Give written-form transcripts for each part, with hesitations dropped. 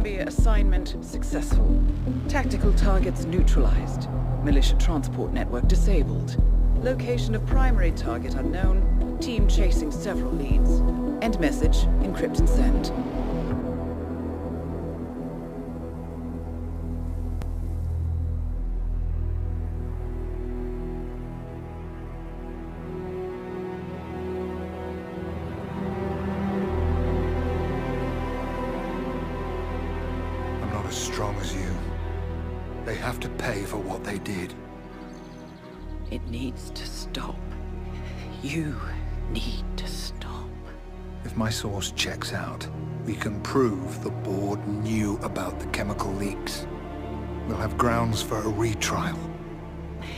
Columbia assignment successful. Tactical targets neutralized. Militia transport network disabled. Location of primary target unknown. Team chasing several leads. End message, encrypt and send. As strong as you. They have to pay for what they did. It needs to stop. You need to stop. If my source checks out, we can prove the board knew about the chemical leaks. We'll have grounds for a retrial.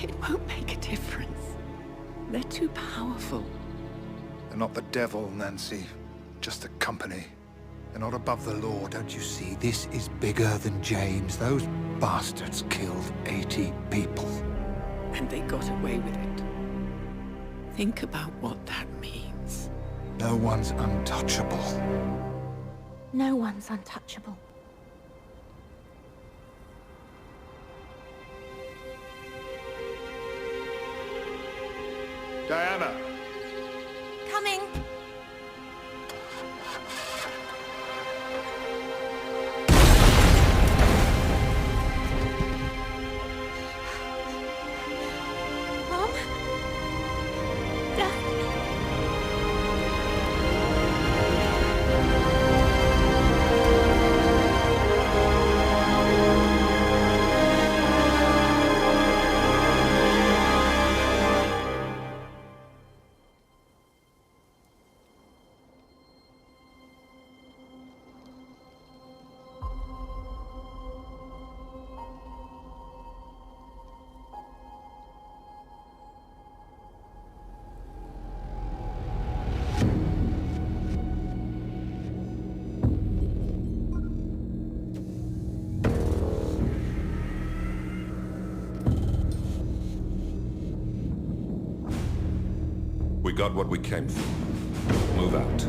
It won't make a difference. They're too powerful. They're not the devil, Nancy. Just a company. They're not above the law, don't you see? This is bigger than James. Those bastards killed 80 people. And they got away with it. Think about what that means. No one's untouchable. No one's untouchable. Diana! Coming! We got what we came for. Move out.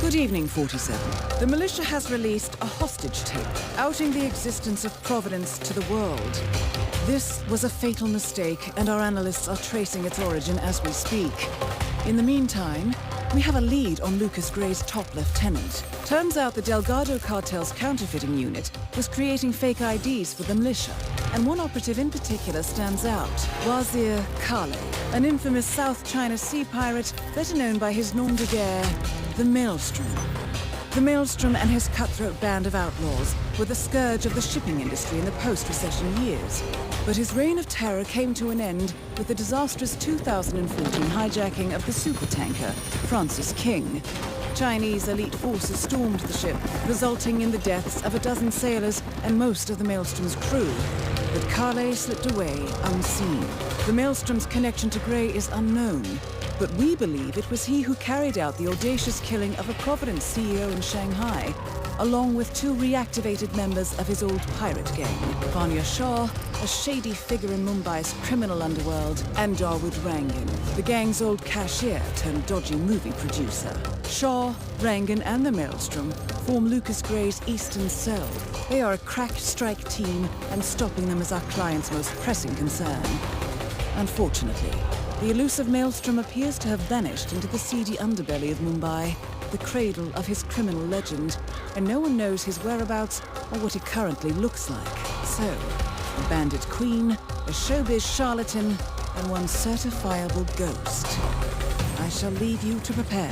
Good evening, 47. The militia has released a hostage tape, outing the existence of Providence to the world. This was a fatal mistake, and our analysts are tracing its origin as we speak. In the meantime, we have a lead on Lucas Gray's top lieutenant. Turns out the Delgado cartel's counterfeiting unit was creating fake IDs for the militia, and one operative in particular stands out, Wazir Kale, an infamous South China Sea pirate better known by his nom de guerre, the Maelstrom. The Maelstrom and his cutthroat band of outlaws were the scourge of the shipping industry in the post-recession years. But his reign of terror came to an end with the disastrous 2014 hijacking of the supertanker, Francis King. Chinese elite forces stormed the ship, resulting in the deaths of a dozen sailors and most of the Maelstrom's crew. But Kale slipped away unseen. The Maelstrom's connection to Gray is unknown, but we believe it was he who carried out the audacious killing of a Providence CEO in Shanghai, along with two reactivated members of his old pirate gang, Vanya Shah, a shady figure in Mumbai's criminal underworld, and Dawood Rangan, the gang's old cashier turned dodgy movie producer. Shah, Rangan, and the Maelstrom form Lucas Gray's Eastern Cell. They are a crack strike team, and stopping them is our client's most pressing concern. Unfortunately, the elusive Maelstrom appears to have vanished into the seedy underbelly of Mumbai, the cradle of his criminal legend, and no one knows his whereabouts or what he currently looks like. So, a bandit queen, a showbiz charlatan, and one certifiable ghost. I shall leave you to prepare.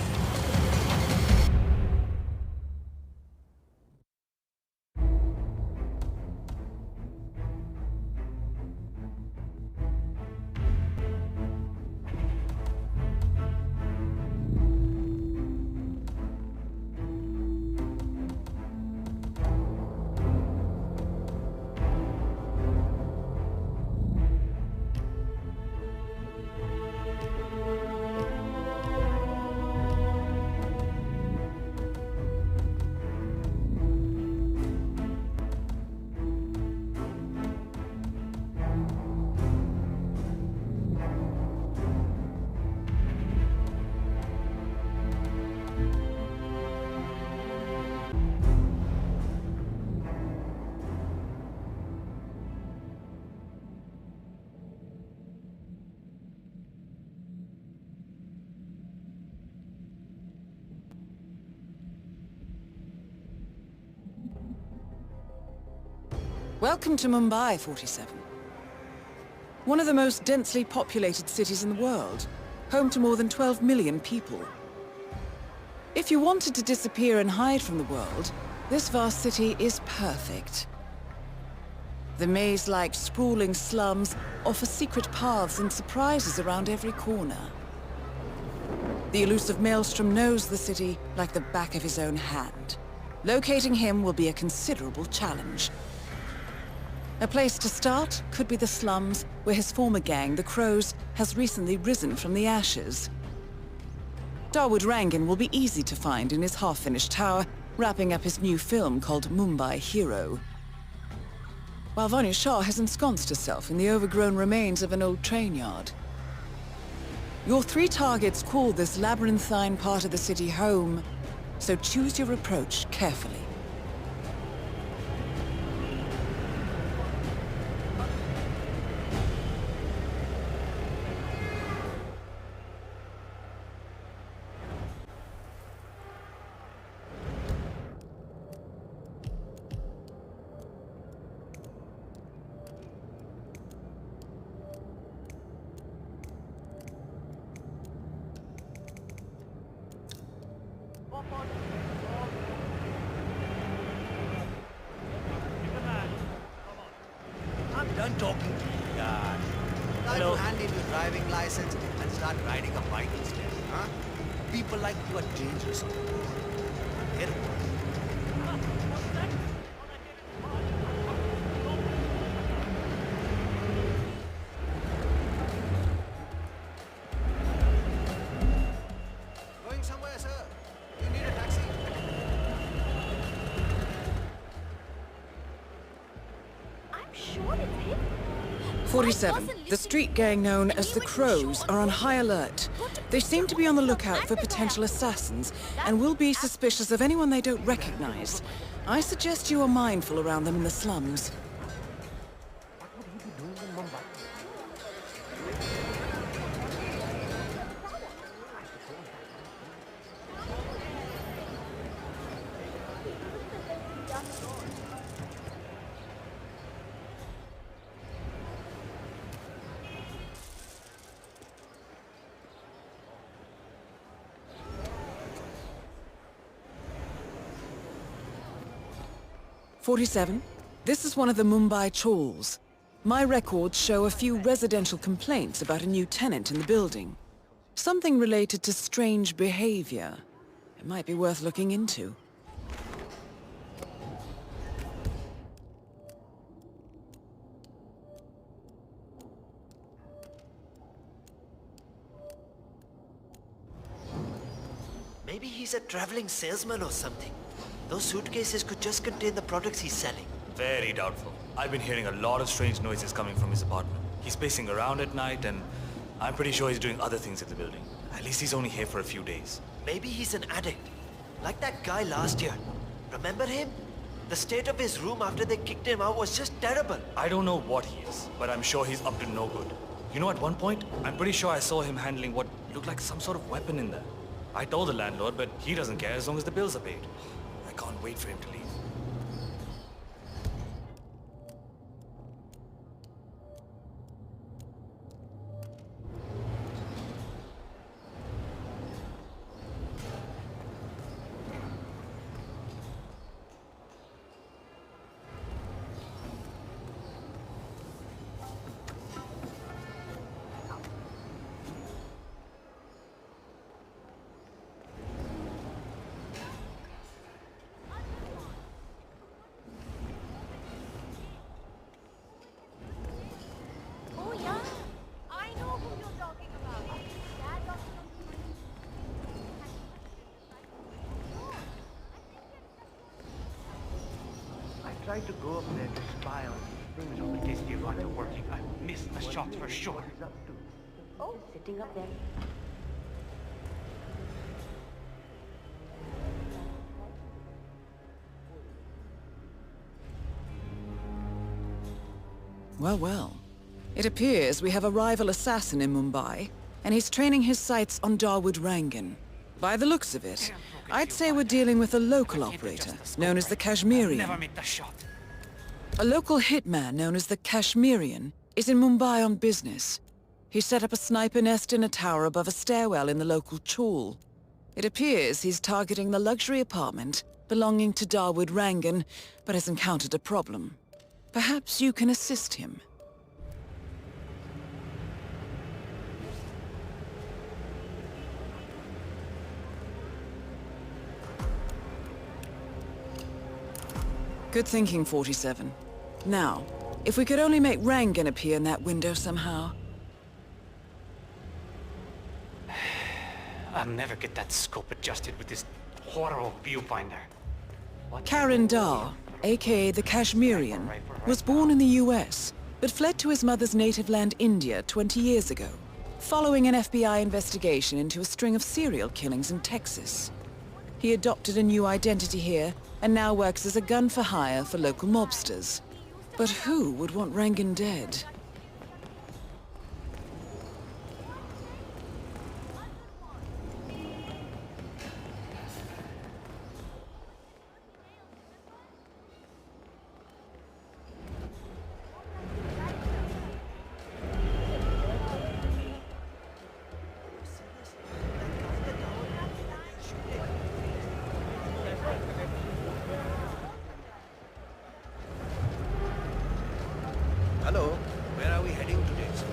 Welcome to Mumbai, 47. One of the most densely populated cities in the world, home to more than 12 million people. If you wanted to disappear and hide from the world, this vast city is perfect. The maze-like sprawling slums offer secret paths and surprises around every corner. The elusive Maelstrom knows the city like the back of his own hand. Locating him will be a considerable challenge. A place to start could be the slums, where his former gang, the Crows, has recently risen from the ashes. Dawood Rangan will be easy to find in his half-finished tower, wrapping up his new film called Mumbai Hero. While Vanya Shah has ensconced herself in the overgrown remains of an old train yard. Your 3 targets call this labyrinthine part of the city home, so choose your approach carefully. I'm done talking to you guys. Time to hand in your driving license and start riding a bike instead, huh? People like you are dangerous on the road. Get it? Going somewhere, sir? You need a taxi? 47. The street gang known as the Crows are on high alert. They seem to be on the lookout for potential assassins and will be suspicious of anyone they don't recognize. I suggest you are mindful around them in the slums. What would he be doing in Mumbai? 47. This is one of the Mumbai chawls. My records show a few residential complaints about a new tenant in the building. Something related to strange behavior. It might be worth looking into. Maybe he's a traveling salesman or something. Those suitcases could just contain the products he's selling. Very doubtful. I've been hearing a lot of strange noises coming from his apartment. He's pacing around at night, and I'm pretty sure he's doing other things in the building. At least he's only here for a few days. Maybe he's an addict. Like that guy last year. Remember him? The state of his room after they kicked him out was just terrible. I don't know what he is, but I'm sure he's up to no good. You know, at one point, I'm pretty sure I saw him handling what looked like some sort of weapon in there. I told the landlord, but he doesn't care as long as the bills are paid. I can't wait for him to leave. Oh yeah, I know who you're talking about. That doctor. I tried to go up there to spy on things on the case you got to working. I missed the shots for sure. Oh, sitting up there. Well, well. It appears we have a rival assassin in Mumbai, and he's training his sights on Dawood Rangan. By the looks of it, I'd say we're dealing with a local operator, known as the Kashmirian. Never made the shot. A local hitman known as the Kashmirian is in Mumbai on business. He set up a sniper nest in a tower above a stairwell in the local chawl. It appears he's targeting the luxury apartment belonging to Dawood Rangan, but has encountered a problem. Perhaps you can assist him. Good thinking, 47. Now, if we could only make Rangan appear in that window somehow. I'll never get that scope adjusted with this horrible viewfinder. What? Karan Dar, aka the Kashmirian, was born in the US, but fled to his mother's native land, India, 20 years ago, following an FBI investigation into a string of serial killings in Texas. He adopted a new identity here, and now works as a gun for hire for local mobsters. But who would want Rangan dead? Hello, where are we heading today, sir?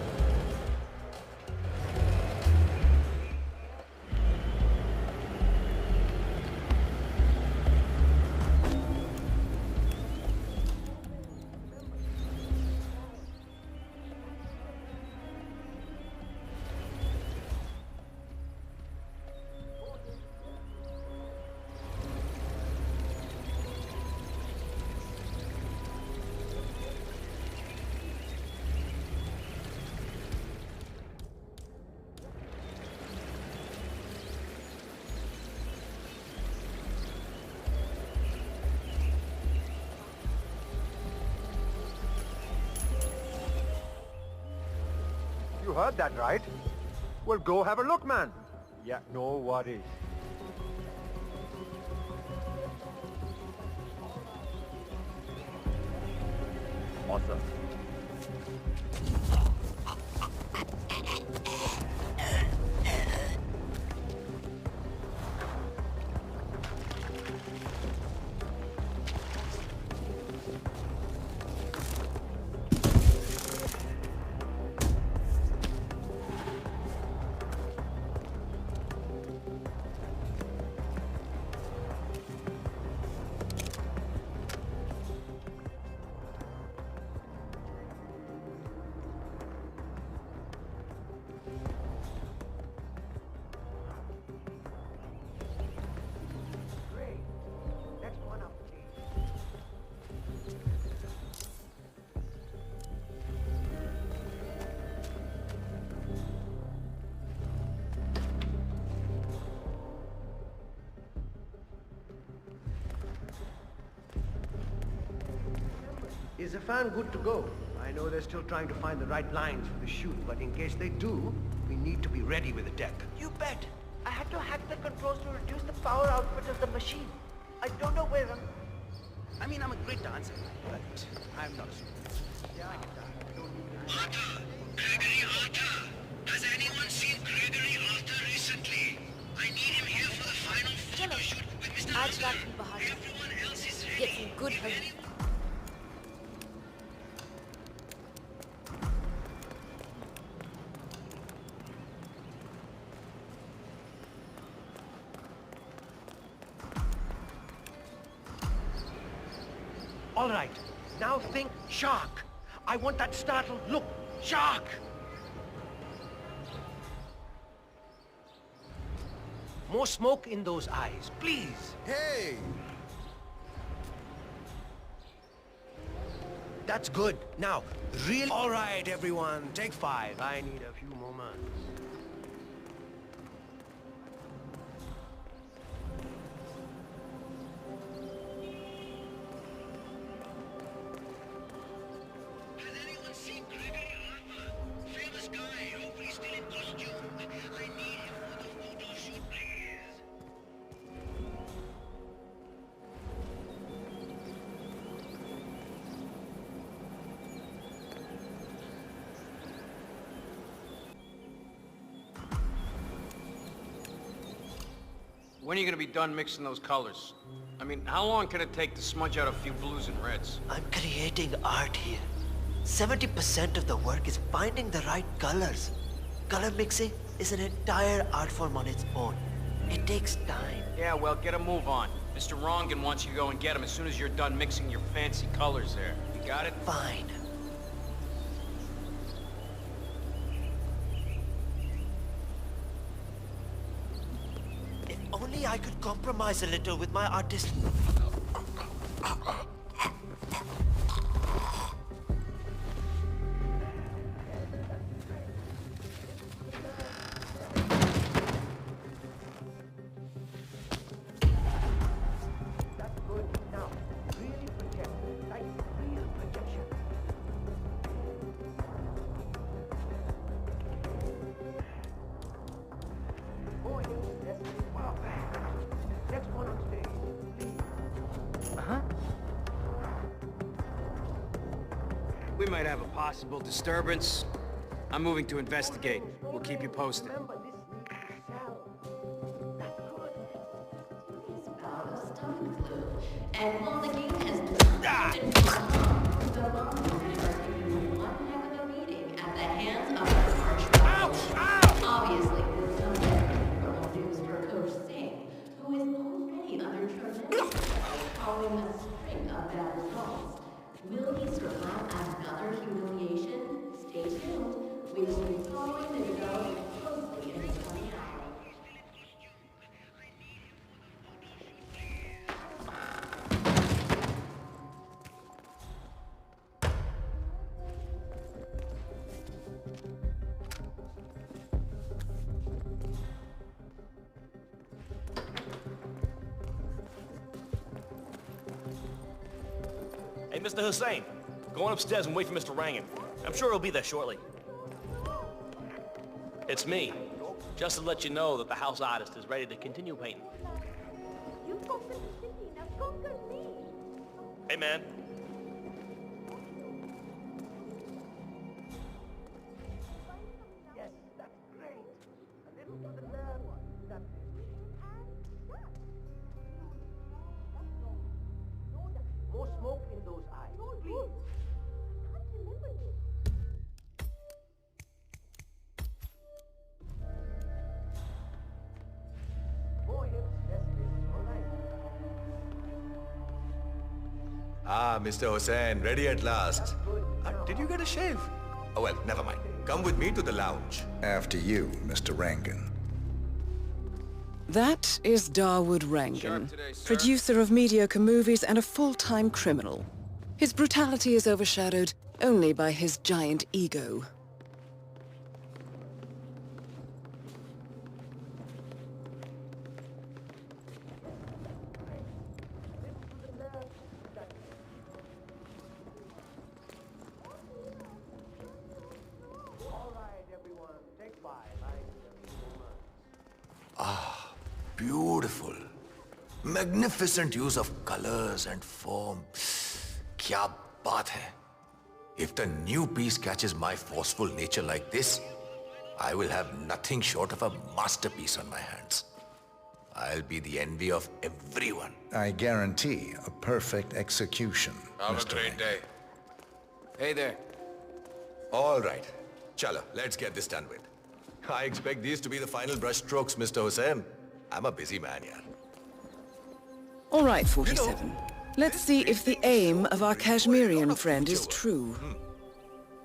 You heard that, right? Well, go have a look, man. Yeah, no worries. Awesome. Is the fan good to go? I know they're still trying to find the right lines for the shoot, but in case they do, we need to be ready with the deck. You bet. I had to hack the controls to reduce the power output of the machine. I don't know where I'm... I mean, I'm a great dancer, but I'm not a super. Yeah, I get that. Arthur! Gregory Arthur! Has anyone seen Gregory Arthur recently? I need him here for the final photo shoot with Mr. आज रात Arthur. भी बाहर जा। Everyone else is Get ready. some good If help. anyone- All right, now think shark. I want that startled look. Shark! More smoke in those eyes, please. Hey! That's good. Now, really... All right, everyone, take 5. I need a few moments. Has anyone seen Gregory Arthur? Famous guy. Hope he's still in costume. I need him for the photo shoot, please. When are you gonna be done mixing those colors? I mean, how long can it take to smudge out a few blues and reds? I'm creating art here. 70% of the work is finding the right colors. Color mixing is an entire art form on its own. It takes time. Yeah, well, get a move on. Mr. Rongan wants you to go and get him as soon as you're done mixing your fancy colors there. You got it? Fine. If only I could compromise a little with my artist. We might have a possible disturbance. I'm moving to investigate. We'll keep you posted. And while the game has been the Monsters are taking one heck of a beating at the hands of their arch rivals. Obviously, with some terrible news for Coach Singh, who is already under tremendous pressure following a string of bad results. Will he survive another humiliation? Stay tuned. We will be following the development closely in this coming hour. Hey, Mr. Hussein, go on upstairs and wait for Mr. Rangan. I'm sure he'll be there shortly. It's me. Just to let you know that the house artist is ready to continue painting. You conquered the city, now conquer me. Hey, man. Yes, that's great. A little to the left. That's it. More smoke in those eyes. Please. I can't remember this. More hips, less lips. All right. Ah, Mr. Hussain, ready at last. Did you get a shave? Oh, well, never mind. Come with me to the lounge. After you, Mr. Rangan. That is Dawood Rangan, producer of mediocre movies and a full-time criminal. His brutality is overshadowed only by his giant ego. All right, everyone. Take 5. Ah, beautiful. Magnificent use of colors and form. Kya baat hai. If the new piece catches my forceful nature like this, I will have nothing short of a masterpiece on my hands. I'll be the envy of everyone. I guarantee a perfect execution, Have Mr. a great Rangan. day. Hey there. All right. Chalo, let's get this done with. I expect these to be the final brush strokes, Mr. Hussain. I'm a busy man, yeah. All right, 47. Let's see if the aim of our Kashmirian friend is true.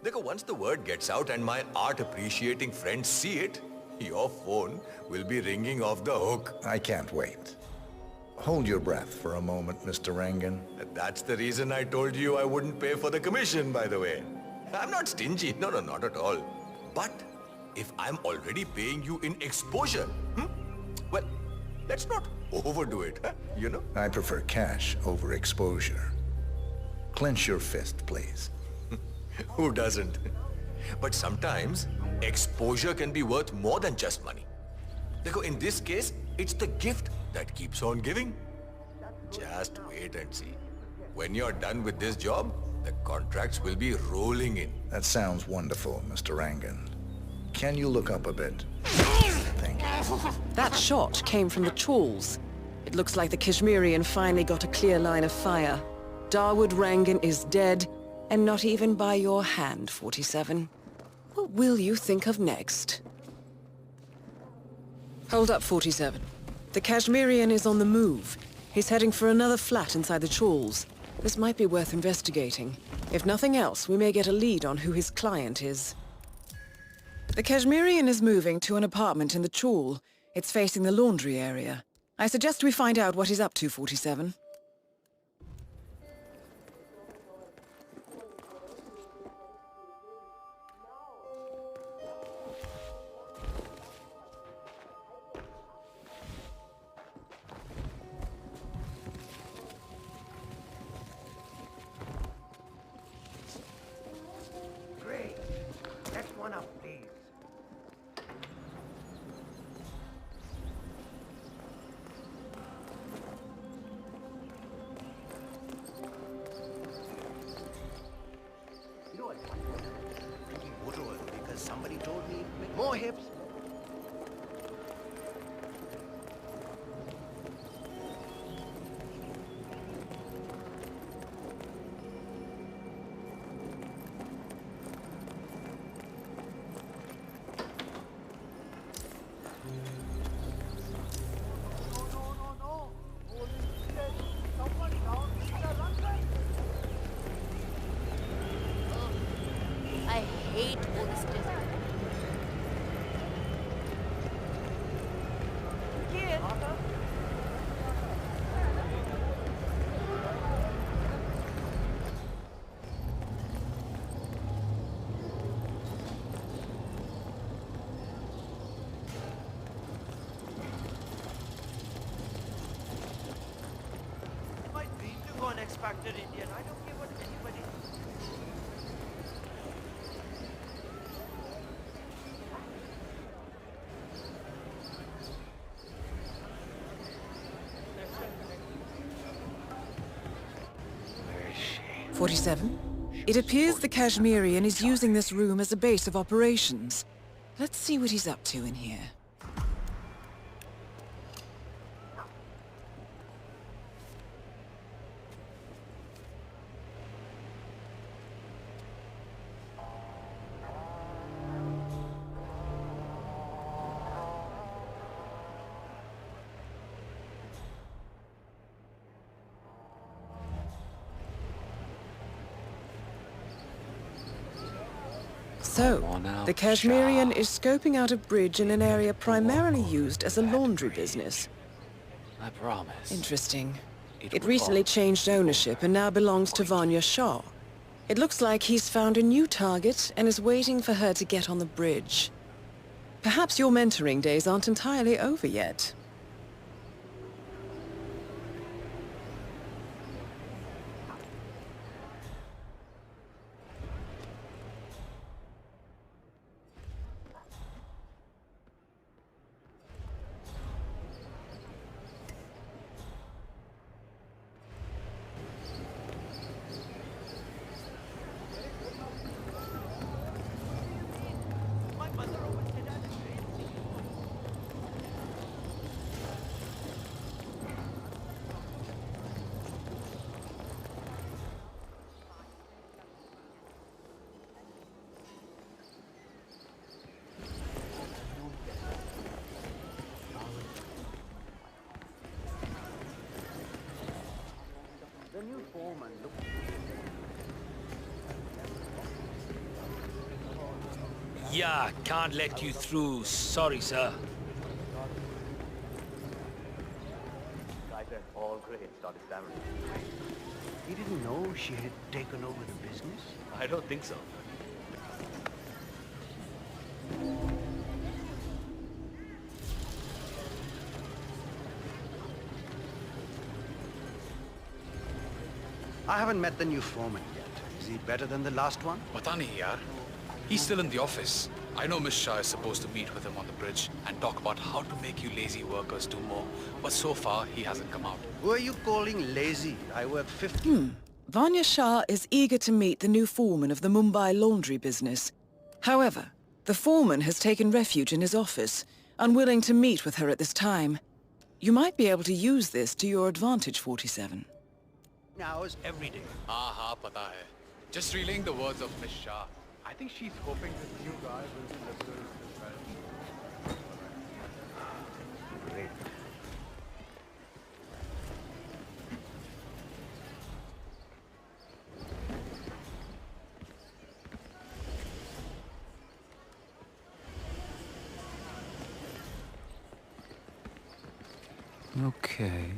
Dekho, once the word gets out and my art-appreciating friends see it, your phone will be ringing off the hook. I can't wait. Hold your breath for a moment, Mr. Rangan. That's the reason I told you I wouldn't pay for the commission, by the way. I'm not stingy. No, not at all. But if I'm already paying you in exposure, well, let's not overdo it, you know? I prefer cash over exposure. Clench your fist, please. Who doesn't? But sometimes, exposure can be worth more than just money. Dekho, in this case, it's the gift that keeps on giving. Just wait and see. When you're done with this job, the contracts will be rolling in. That sounds wonderful, Mr. Rangan. Can you look up a bit? Thank That shot came from the chawls. It looks like the Kashmirian finally got a clear line of fire. Dawood Rangan is dead, and not even by your hand, 47. What will you think of next? Hold up, 47. The Kashmirian is on the move. He's heading for another flat inside the chawls. This might be worth investigating. If nothing else, we may get a lead on who his client is. The Kashmirian is moving to an apartment in the chawl. It's facing the laundry area. I suggest we find out what he's up to, 47. Great. Next one up, please. You know what? Motor oil, because somebody told me with more hips. I hate oysters. My dream to go an X-Factor Indian. I don't care what anybody. Where is she? 47? It appears the Kashmirian is using this room as a base of operations. Let's see what he's up to in here. So, the Kashmirian is scoping out a bridge in an area primarily used as a laundry business. I promise. Interesting. It recently changed ownership and now belongs to Vanya Shah. It looks like he's found a new target and is waiting for her to get on the bridge. Perhaps your mentoring days aren't entirely over yet. My mother always said I was crazy. The new foreman looks... Yeah, can't let you through. Sorry, sir. Guys are all great, started stammering. He didn't know she had taken over the business? I don't think so. I haven't met the new foreman yet. Is he better than the last one? Pata nahi, yaar. He's still in the office. I know Miss Shah is supposed to meet with him on the bridge and talk about how to make you lazy workers do more. But so far, he hasn't come out. Who are you calling lazy? I work 50. Vanya Shah is eager to meet the new foreman of the Mumbai laundry business. However, the foreman has taken refuge in his office, unwilling to meet with her at this time. You might be able to use this to your advantage, 47. Now is every day. हाँ पता है. Just relaying the words of Miss Shah. I think she's hoping this new guy will be listeners as well. Great. Okay.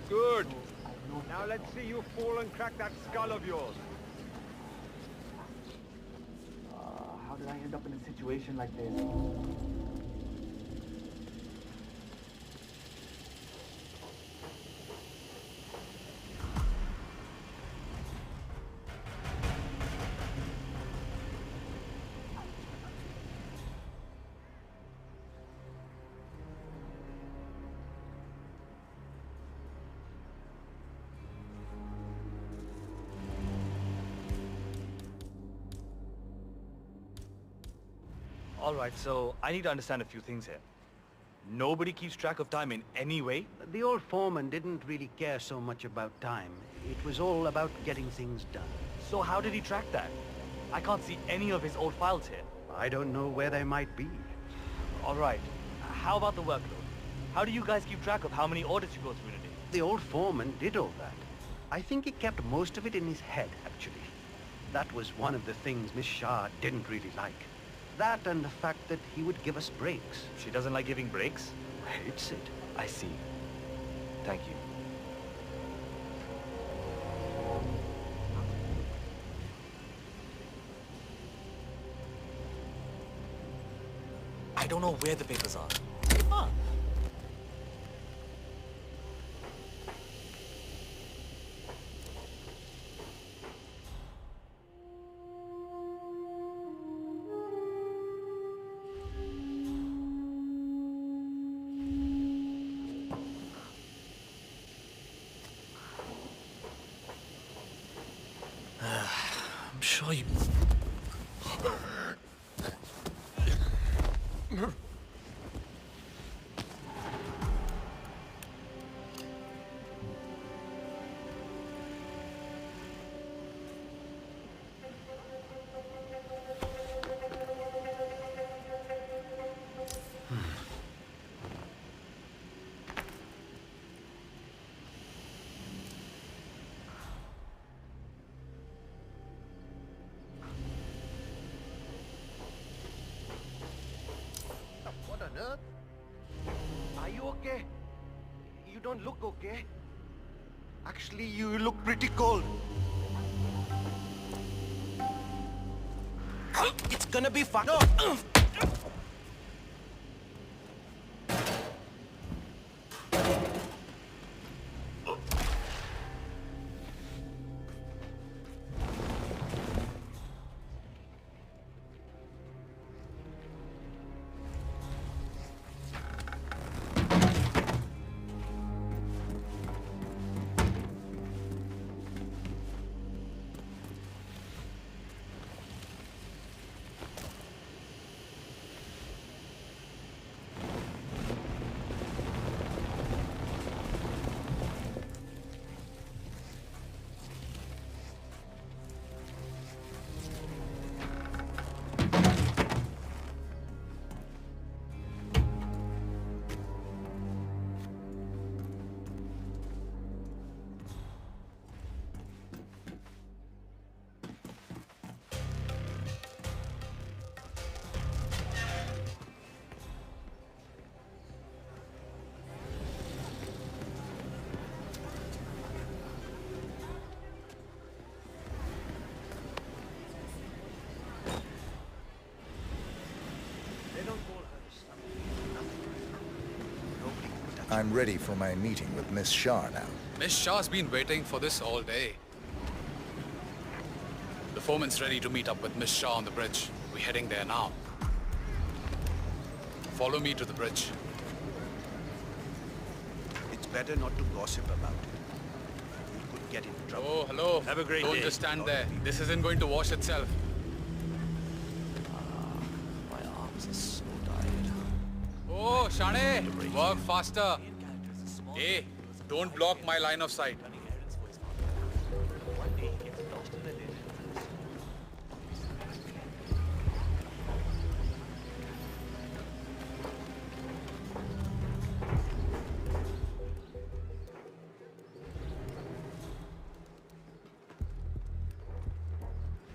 Good. Now let's see you fall and crack that skull of yours. How did I end up in a situation like this? Alright, so I need to understand a few things here. Nobody keeps track of time in any way? The old foreman didn't really care so much about time. It was all about getting things done. So how did he track that? I can't see any of his old files here. I don't know where they might be. Alright, how about the workload? How do you guys keep track of how many audits you go through in a day? The old foreman did all that. I think he kept most of it in his head, actually. That was one of the things Miss Shah didn't really like. That and the fact that he would give us breaks. She doesn't like giving breaks? Hates it. I see. Thank you. I don't know where the papers are. Huh. I'm sure you... What on earth? Are you okay? You don't look okay. Actually, you look pretty cold. It's gonna be fun. No! I'm ready for my meeting with Miss Shah now. Miss Shah's been waiting for this all day. The foreman's ready to meet up with Miss Shah on the bridge. We're heading there now. Follow me to the bridge. It's better not to gossip about it. You could get in trouble. Oh, hello. Have a great Don't day. just stand there. This isn't going to wash itself. My arms are so tired. Oh, Shane, work faster. Hey, don't block my line of sight.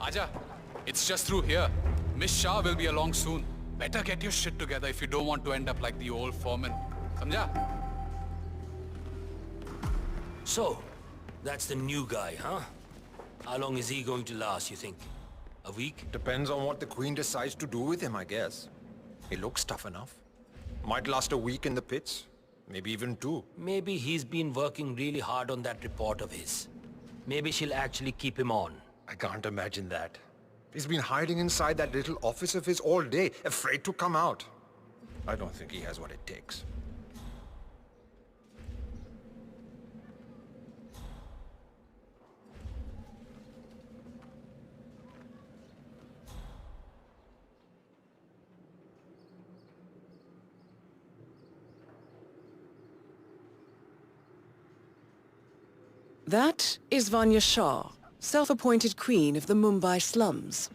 Aja, it's just through here. Miss Shah will be along soon. Better get your shit together if you don't want to end up like the old foreman. Samjha? So, that's the new guy, huh? How long is he going to last, you think? A week? Depends on what the Queen decides to do with him, I guess. He looks tough enough. Might last a week in the pits. Maybe even 2. Maybe he's been working really hard on that report of his. Maybe she'll actually keep him on. I can't imagine that. He's been hiding inside that little office of his all day, afraid to come out. I don't think he has what it takes. That is Vanya Shah, self-appointed queen of the Mumbai slums.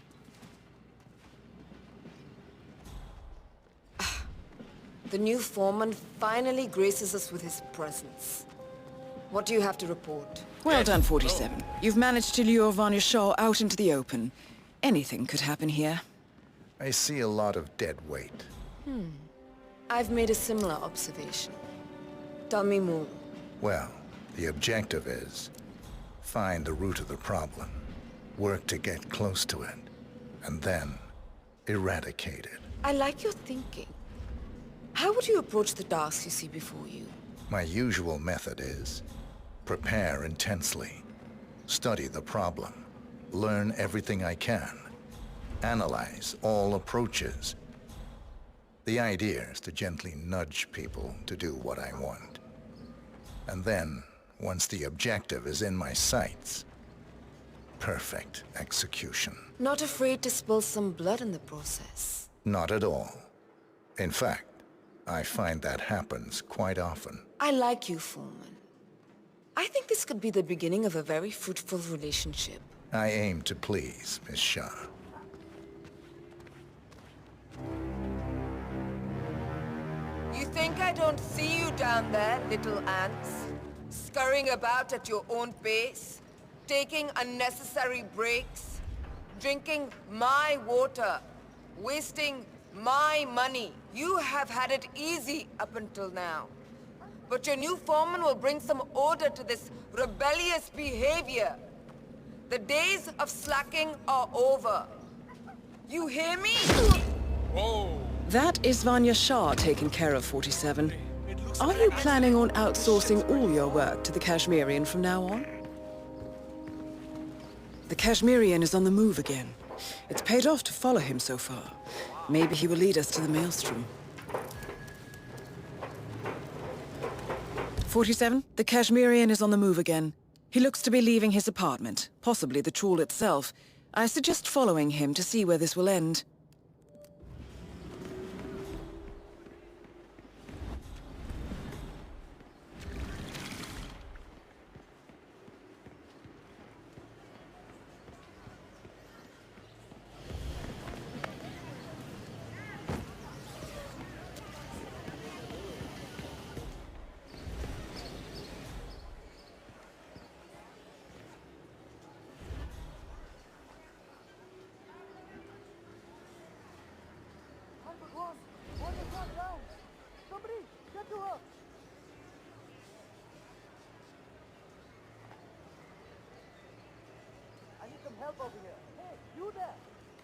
The new foreman finally graces us with his presence. What do you have to report? Well done, 47. You've managed to lure Vanya Shah out into the open. Anything could happen here. I see a lot of dead weight. I've made a similar observation. Tell me more. Well, the objective is find the root of the problem, work to get close to it, and then eradicate it. I like your thinking. How would you approach the tasks you see before you? My usual method is prepare intensely, study the problem, learn everything I can, analyze all approaches. The idea is to gently nudge people to do what I want. And then, once the objective is in my sights, perfect execution. Not afraid to spill some blood in the process? Not at all. In fact, I find that happens quite often. I like you, Foreman. I think this could be the beginning of a very fruitful relationship. I aim to please, Miss Shah. You think I don't see you down there, little ants? Scurrying about at your own pace? Taking unnecessary breaks? Drinking my water? Wasting my money? You have had it easy up until now. But your new foreman will bring some order to this rebellious behavior. The days of slacking are over. You hear me? Whoa! That is Vanya Shah taken care of, 47. Are you planning on outsourcing all your work to the Kashmirian from now on? The Kashmirian is on the move again. It's paid off to follow him so far. Maybe he will lead us to the maelstrom. 47, the Kashmirian is on the move again. He looks to be leaving his apartment, possibly the trawl itself. I suggest following him to see where this will end. Help over here. Hey, you there!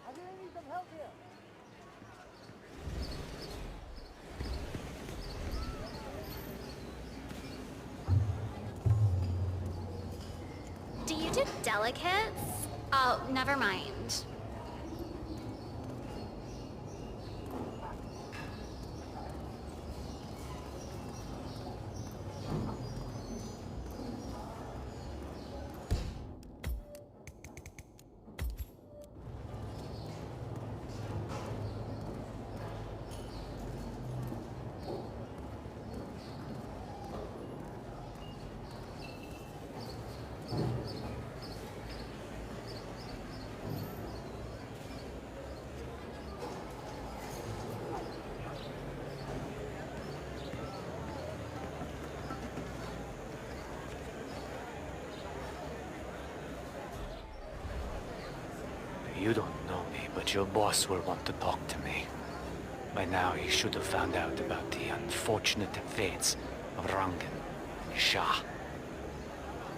I really need some help here. do delicates? Oh, never mind. You don't know me, but your boss will want to talk to me. By now, he should have found out about the unfortunate fates of Rangan and Shah.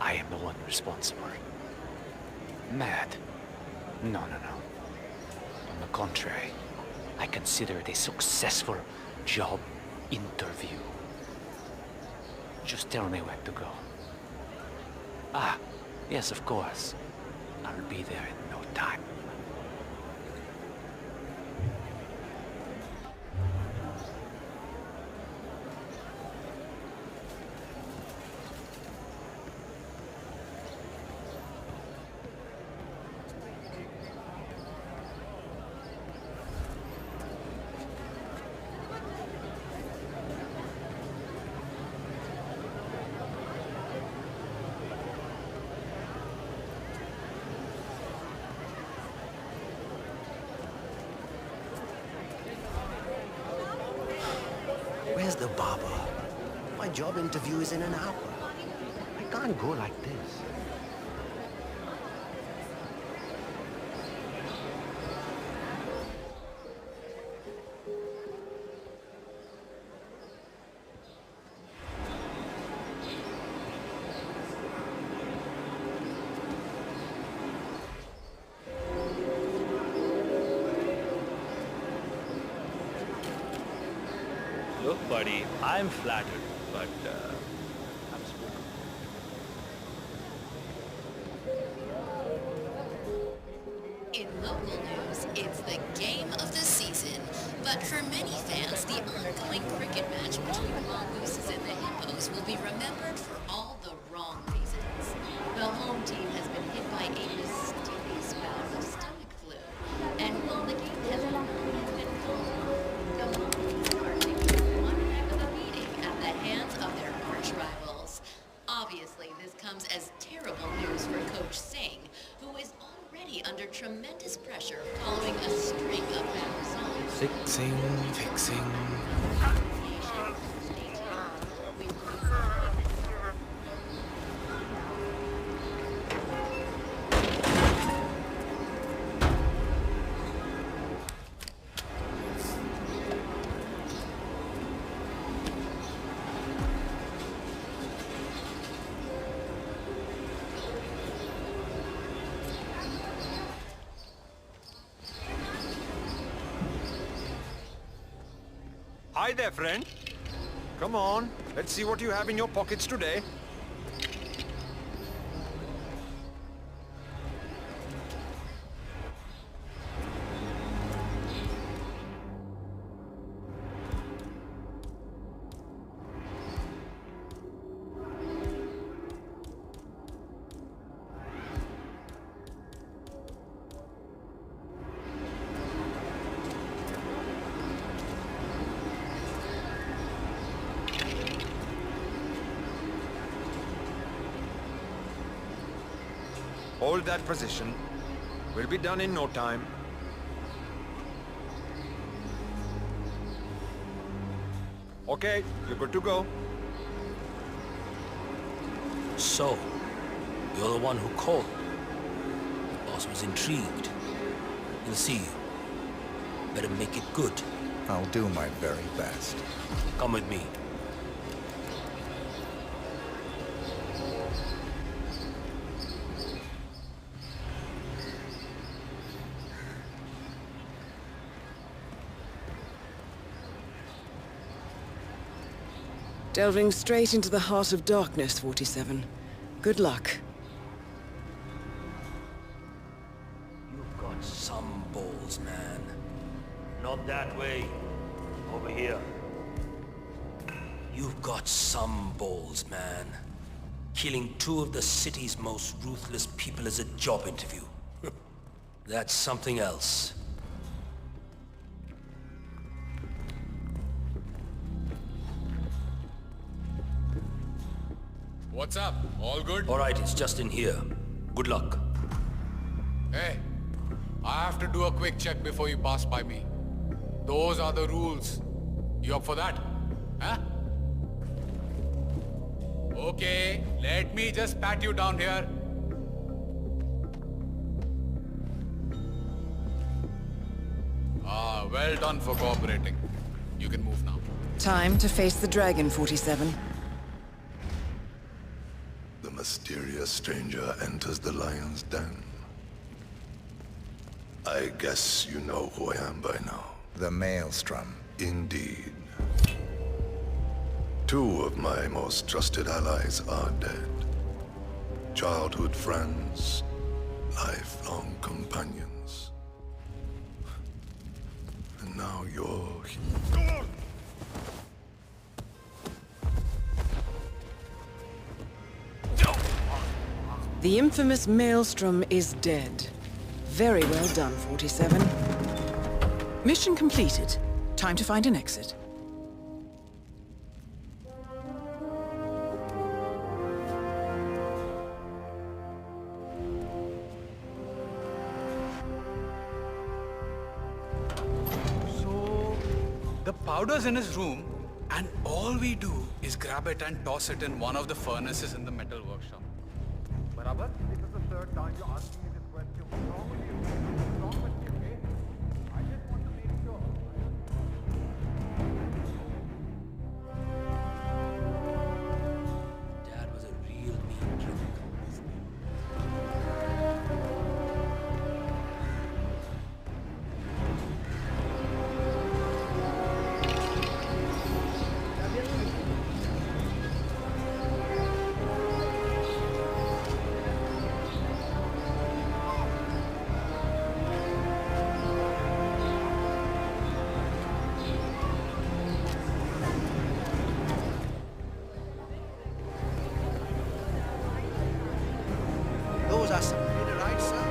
I am the one responsible. Mad? No. On the contrary, I consider it a successful job interview. Just tell me where to go. Ah, yes, of course. I'll be there in no time. Where's the barber? My job interview is in an hour. I can't go like this. Look, buddy, I'm flattered, but I'm spoken. In local news, it's the game of the season. But for many fans, the ongoing cricket match between Mongooses and the Hippos will be remembered for all the wrong reasons. The home team has been hit by a mysterious bout of stomach flu. And while the game has been called, the Mongooses are taking one heck of a beating at the hands of their arch rivals. Obviously, this comes as terrible news for Coach Singh, who is already under tremendous pressure following a string of bad results. Fixing. Hi there, friend. Come on, let's see what you have in your pockets today. Hold that position. We'll be done in no time. Okay, you're good to go. So, you're the one who called. The boss was intrigued. He'll see you. Better make it good. I'll do my very best. Come with me. Delving straight into the heart of darkness, 47. Good luck. balls, man. Not that way. Over here. You've got some balls, man. Killing two of the city's most ruthless people is a job interview. That's something else. What's up? All good? All right, it's just in here. Good luck. Hey, I have to do a quick check before you pass by me. Those are the rules. You up for that? Huh? Okay, let me just pat you down here. Ah, well done for cooperating. You can move now. Time to face the dragon, 47. The mysterious stranger enters the lion's den. I guess you know who I am by now. The Maelstrom. Indeed. Two of my most trusted allies are dead. Childhood friends, lifelong companions. And now you're here. The infamous Maelstrom is dead. Very well done, 47. Mission completed. Time to find an exit. So, the powder's in his room, and all we do is grab it and toss it in one of the furnaces in the metal workshop. Barabar, this is the third time you're asking me this question. What's wrong with you? What's wrong with you, okay? I just want to make sure. Dad was a real mean drunk. Those are some meteorites, sir.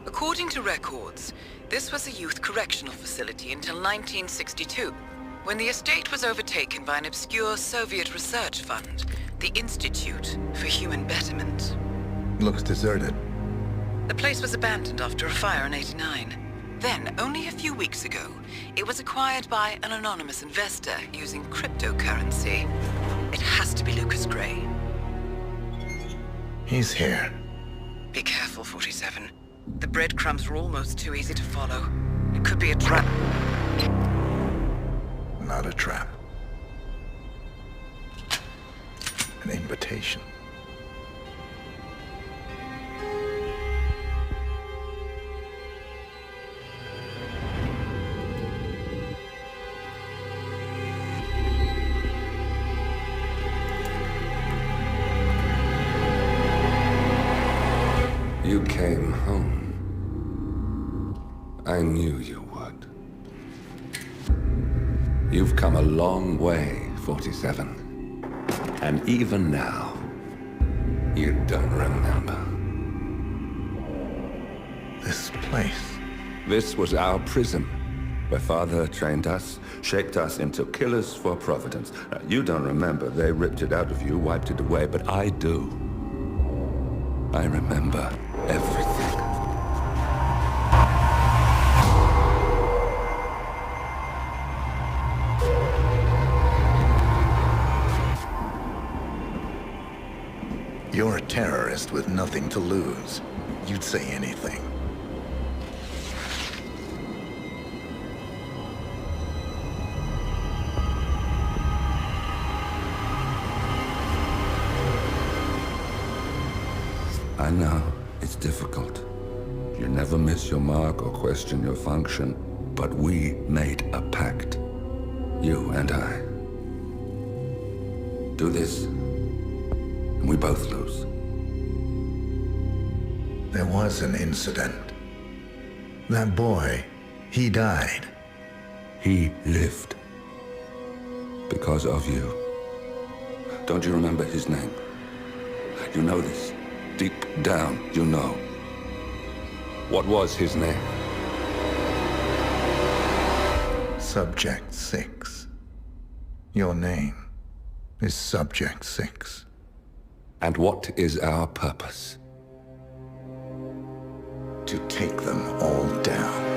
According to records, this was a youth correctional facility until 1962, when the estate was overtaken by an obscure Soviet research fund, the Institute for Human Betterment. Looks deserted. The place was abandoned after a fire in '89. Then, only a few weeks ago, it was acquired by an anonymous investor using cryptocurrency. It has to be Lucas Gray. He's here. Be careful, 47. The breadcrumbs were almost too easy to follow. It could be a trap. Not a trap. An invitation. You came home. I knew you would. You've come a long way, 47. And even now, you don't remember. This place. This was our prison, where Father trained us, shaped us into killers for Providence. Now, you don't remember. They ripped it out of you, wiped it away, but I do. I remember everything. You're a terrorist with nothing to lose. You'd say anything. I know, it's difficult. You never miss your mark or question your function, but we made a pact. You and I. Do this, and we both lose. There was an incident. That boy, he died. He lived. Because of you. Don't you remember his name? You know this. Deep down, you know. What was his name? Subject 6. Your name is Subject 6. And what is our purpose? To take them all down.